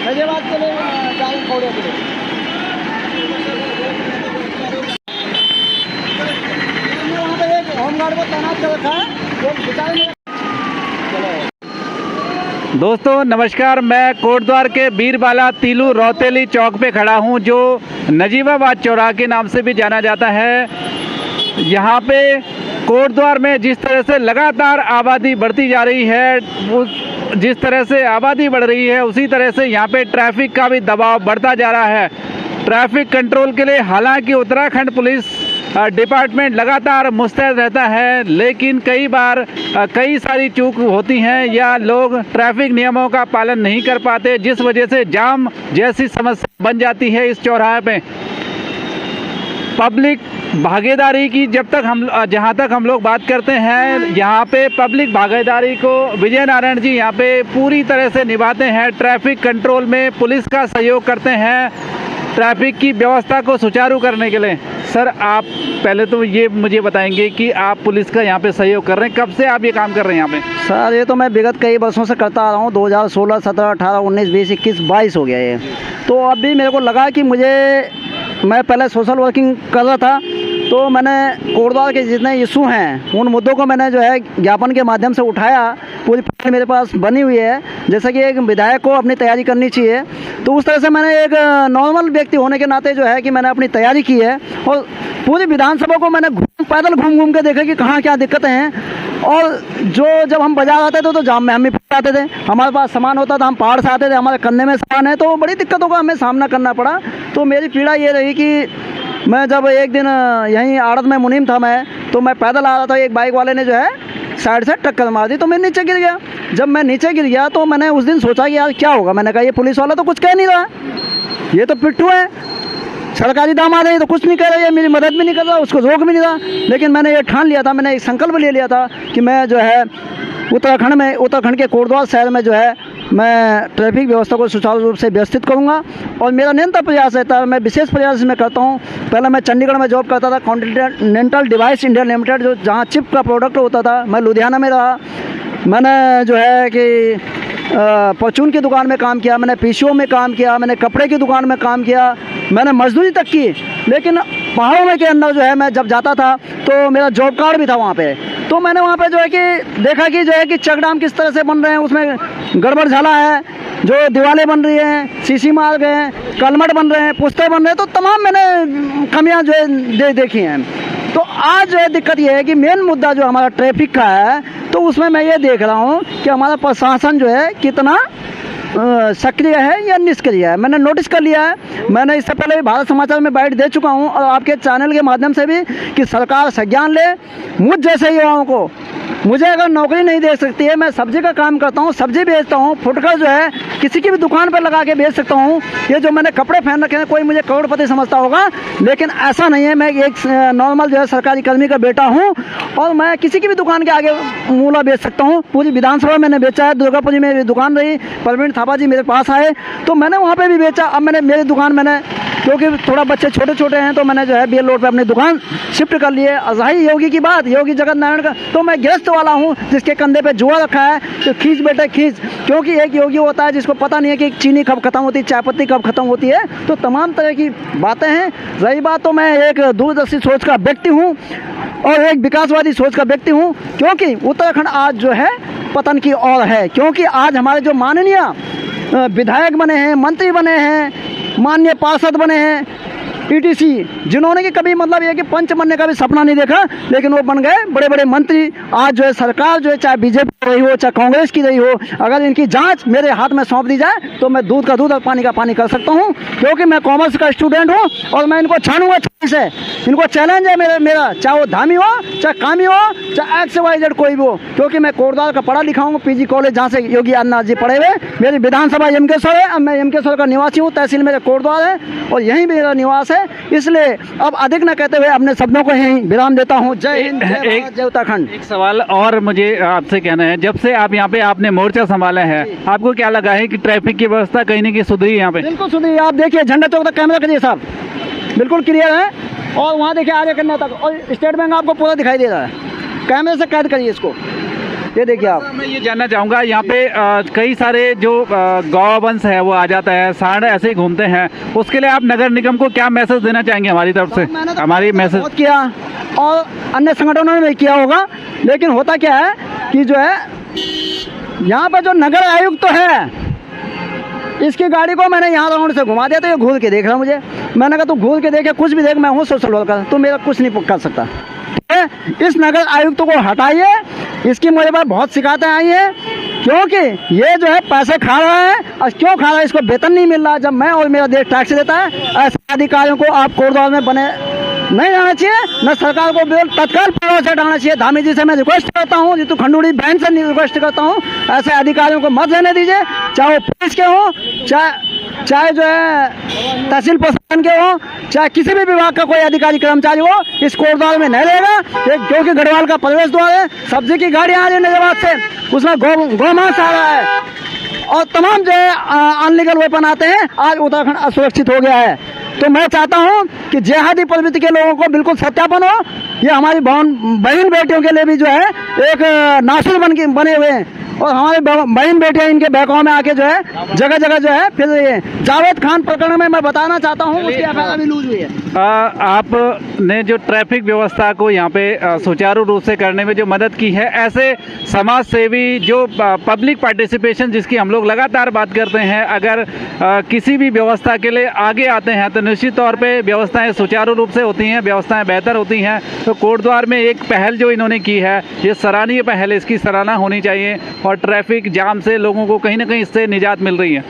फैजाबाद के लिए जा रहे हैं कौड़े के लिए। वहाँ पे एक होमगार्ड को तैनात कर रखा है, वो बेचारे। दोस्तों नमस्कार, मैं कोटद्वार के बीरबाला तीलू रौतेली चौक पे खड़ा हूँ, जो नजीबाबाद चौराहा के नाम से भी जाना जाता है। यहाँ पे कोटद्वार में जिस तरह से लगातार आबादी बढ़ती जा रही है, जिस तरह से आबादी बढ़ रही है उसी तरह से यहाँ पे ट्रैफिक का भी दबाव बढ़ता जा रहा है। ट्रैफिक कंट्रोल के लिए हालांकि उत्तराखंड पुलिस डिपार्टमेंट लगातार मुस्तैद रहता है, लेकिन कई बार कई सारी चूक होती हैं या लोग ट्रैफिक नियमों का पालन नहीं कर पाते, जिस वजह से जाम जैसी समस्या बन जाती है इस चौराहे पे। पब्लिक भागीदारी की जहाँ तक हम लोग बात करते हैं, यहाँ पे पब्लिक भागीदारी को विजय नारायण जी यहाँ पे पूरी तरह से निभाते हैं। ट्रैफिक कंट्रोल में पुलिस का सहयोग करते हैं ट्रैफिक की व्यवस्था को सुचारू करने के लिए। सर, आप पहले तो ये मुझे बताएंगे कि आप पुलिस का यहाँ पे सहयोग कर रहे हैं, कब से आप ये काम कर रहे हैं यहाँ पे? सर, ये तो मैं विगत कई वर्षों से करता आ रहा हूँ। 2016, 17, 18, 19, 20, 21, 22 हो गया ये। तो अभी मेरे को लगा कि मैं पहले सोशल वर्किंग कर रहा था, तो मैंने कोटद्वार के जितने इशू हैं उन मुद्दों को मैंने जो है ज्ञापन के माध्यम से उठाया। पूरी फाइल मेरे पास बनी हुई है, जैसे कि एक विधायक को अपनी तैयारी करनी चाहिए, तो उस तरह से मैंने एक नॉर्मल व्यक्ति होने के नाते जो है कि मैंने अपनी तैयारी की है। और पूरी विधानसभा को मैंने पैदल घूम के देखा कि कहाँ क्या दिक्कतें हैं। और जब हम बाजार आते थे तो जाम में हम भी फंस जाते थे। हमारे पास सामान होता था, हम पहाड़ से आते थे, हमारे कंधे में सामान है, तो बड़ी दिक्कतों का हमें सामना करना पड़ा। तो मेरी पीड़ा ये रही कि मैं जब एक दिन यहीं आड़त में मुनीम था तो मैं पैदल आ रहा था, एक बाइक वाले ने जो है साइड से टक्कर मार दी, तो मैं नीचे गिर गया। जब मैं नीचे गिर गया तो मैंने उस दिन सोचा कि यार क्या होगा। मैंने कहा ये पुलिस वाला तो कुछ कह नहीं रहा, ये तो पिट्ठू है, सरकारी दामाद है, तो कुछ नहीं कर रहा है, मेरी मदद भी नहीं कर रहा, उसको रोक भी नहीं रहा। लेकिन मैंने ये ठान लिया था, मैंने एक संकल्प ले लिया था कि मैं जो है उत्तराखंड के कोटद्वार शहर में जो है मैं ट्रैफिक व्यवस्था को सुचारू रूप से व्यवस्थित करूंगा। और मेरा निरंतर प्रयास रहता है, मैं विशेष प्रयास इसमें करता हूं। पहले मैं चंडीगढ़ में जॉब करता था, कॉन्टिनेंटल डिवाइस इंडिया लिमिटेड, जो जहां चिप का प्रोडक्ट होता था। मैं लुधियाना में रहा, मैंने जो है कि परचून की दुकान में काम किया, मैंने पीसीओ में काम किया, मैंने कपड़े की दुकान में काम किया, मैंने मजदूरी तक की। लेकिन पहाड़ों में के अंदर जो है मैं जब जाता था तो मेरा जॉब कार्ड भी था वहाँ पे। तो मैंने वहाँ पे जो है कि देखा कि जो है कि चेक डैम किस तरह से बन रहे हैं, उसमें गड़बड़ झाला है, जो दीवारें बन रही हैं, सीसी मार्ग हैं, कलमट बन रहे हैं, पुस्ते बन रहे हैं, तो तमाम मैंने कमियाँ जो है देखी हैं। तो आज जो है दिक्कत ये है कि मेन मुद्दा जो हमारा ट्रैफिक का है, तो उसमें मैं ये देख रहा हूँ कि हमारा प्रशासन जो है कितना सक्रिय है या निष्क्रिय है। मैंने नोटिस कर लिया है, मैंने इससे पहले भी भारत समाचार में बाइट दे चुका हूं और आपके चैनल के माध्यम से भी, कि सरकार संज्ञान ले मुझ जैसे युवाओं को। मुझे अगर नौकरी नहीं दे सकती है, मैं सब्जी का काम करता हूँ, सब्जी बेचता हूँ, फुटकर जो है किसी की भी दुकान पर लगा के बेच सकता हूँ। ये जो मैंने कपड़े पहन रखे हैं, कोई मुझे करोड़पति समझता होगा, लेकिन ऐसा नहीं है। मैं एक नॉर्मल जो है सरकारी कर्मी का बेटा हूँ और मैं किसी की भी दुकान के आगे मूला बेच सकता हूँ। पूरी विधानसभा मैंने बेचा है, दुर्गापुरी में दुकान रही, परवीन थापा जी मेरे पास आए तो मैंने वहाँ पर भी बेचा। अब मैंने मेरी दुकान क्योंकि थोड़ा बच्चे छोटे छोटे हैं तो मैंने जो है BL रोड पे अपनी दुकान शिफ्ट कर ली है। रही योगी की बात, योगी जगत नारायण का, तो मैं गृहस्थ वाला हूँ जिसके कंधे पे जुआ रखा है, तो खींच बेटे खींच। क्योंकि एक योगी होता है जिसको पता नहीं है कि चीनी कब खत्म होती है, चाय पत्ती कब खत्म होती है, तो तमाम तरह की बातें हैं। रही बात, तो मैं एक दूरदर्शी सोच का व्यक्ति हूँ और एक विकासवादी सोच का व्यक्ति हूँ, क्योंकि उत्तराखंड आज जो है पतन की ओर है। क्योंकि आज हमारे जो माननीय विधायक बने हैं, मंत्री बने हैं, माननीय पार्षद बने हैं, ETC, जिन्होंने कि कभी मतलब ये कि पंच बनने का भी सपना नहीं देखा, लेकिन वो बन गए बड़े बड़े मंत्री। आज जो है सरकार जो है, चाहे बीजेपी की रही हो, चाहे कांग्रेस की रही हो, अगर इनकी जांच मेरे हाथ में सौंप दी जाए तो मैं दूध का दूध और पानी का पानी कर सकता हूं। क्योंकि मैं कॉमर्स का स्टूडेंट हूं और मैं इनको छानूंगा से। इनको चैलेंज है मेरा, चाहे वो धामी हो, चाहे कामी हो, चाहे XYZ कोई भी हो। क्योंकि मैं कोटद्वार का पढ़ा लिखा हूँ, PG कॉलेज जहाँ से योगी आदित्यनाथ जी पढ़े हुए। मेरी विधानसभा यमकेश्वर है, अब मैं यमकेश्वर का निवासी हूँ, तहसील मेरे कोटद्वार है और यहीं मेरा निवास है। इसलिए अब अधिक न कहते हुए अपने शब्दों को यहीं विराम देता हूँ। जय हिंद, जय उत्तराखंड। एक सवाल और मुझे आपसे कहना है, जब से आप यहाँ पे आपने मोर्चा संभाला है, आपको क्या लगा है कि ट्रैफिक की व्यवस्था कहीं न कहीं सुधरी है यहाँ पे? बिल्कुल सुधरी। आप देखिए झंडा चौक तक कैमरा करिए साहब, बिल्कुल क्लियर है। और वहाँ देखिए आगे करने तक, और स्टेट बैंक आपको पूरा दिखाई दे रहा है। कैमरे से कैद करिए इसको। ये देखिए आप। मैं ये जानना चाहूँगा, यहाँ पे कई सारे जो गौवंश है वो आ जाता है, सांड ऐसे ही घूमते हैं, उसके लिए आप नगर निगम को क्या मैसेज देना चाहेंगे हमारी तरफ से? मैंने तो हमारी मैसेज बहुत किया और अन्य संगठनों ने भी किया होगा, लेकिन होता क्या है कि जो है यहाँ पर जो नगर आयुक्त तो है, इसकी गाड़ी को मैंने यहाँ राउंड से घुमा दिया तो ये घूर के देख रहा मुझे। मैंने कहा तू घूर के देखे, कुछ भी देख, मैं हूँ सोशल वर्कर, तो मेरा कुछ नहीं कर सकता। ठीक है, इस नगर आयुक्त को हटाइए, इसकी मुझे पर बहुत शिकायतें आई हैं, क्योंकि ये जो है पैसे खा रहा है। और क्यों खा रहा है? इसको वेतन नहीं मिल रहा जब मैं और मेरा देश टैक्स देता है। ऐसे अधिकारियों को आप कोटद्वार में बने नहीं रहना चाहिए, न सरकार को बिल्कुल तत्काल प्रभाव से हटाना चाहिए। धामी जी से मैं रिक्वेस्ट करता हूँ, जीतू खंडूड़ी बहन से रिक्वेस्ट करता हूँ, ऐसे अधिकारियों को मत रहने दीजिए, चाहे वो पुलिस के हों, चाहे जो है तहसील प्रशासन के हों, चाहे किसी भी विभाग का कोई अधिकारी कर्मचारी हो, इस कोटद्वार में नहीं रहेगा। क्योंकि गढ़वाल का प्रवेश द्वार है, सब्जी की गाड़ी आ रही है नजरबाद से, उसमें गौमांस आ रहा है और तमाम जो है अनलीगल वेपन आते हैं। आज उत्तराखंड असुरक्षित हो गया है। तो मैं चाहता हूं कि जिहादी प्रवृत्ति के लोगों को बिल्कुल सत्यापन हो। ये हमारी बहन बेटियों के लिए भी जो है एक नासिर बने हुए हैं, और हमारे बहन बेटियां इनके बहकाव में आके जो है जगह जगह जो है फिर रही है। जावेद खान प्रकरण में मैं बताना चाहता हूँ, उसकी एफआईआर भी लूज हुई है। आपने जो ट्रैफिक व्यवस्था को यहाँ पे सुचारू रूप से करने में जो मदद की है, ऐसे समाज सेवी जो पब्लिक पार्टिसिपेशन जिसकी हम लोग लगातार बात करते हैं, अगर किसी भी व्यवस्था के लिए आगे आते हैं तो निश्चित तौर पे व्यवस्थाएं सुचारू रूप से होती हैं, व्यवस्थाएं बेहतर होती हैं। तो कोटद्वार में एक पहल जो इन्होंने की है, ये सराहनीय पहल है, इसकी सराहना होनी चाहिए और ट्रैफिक जाम से लोगों को कहीं ना कहीं इससे निजात मिल रही है।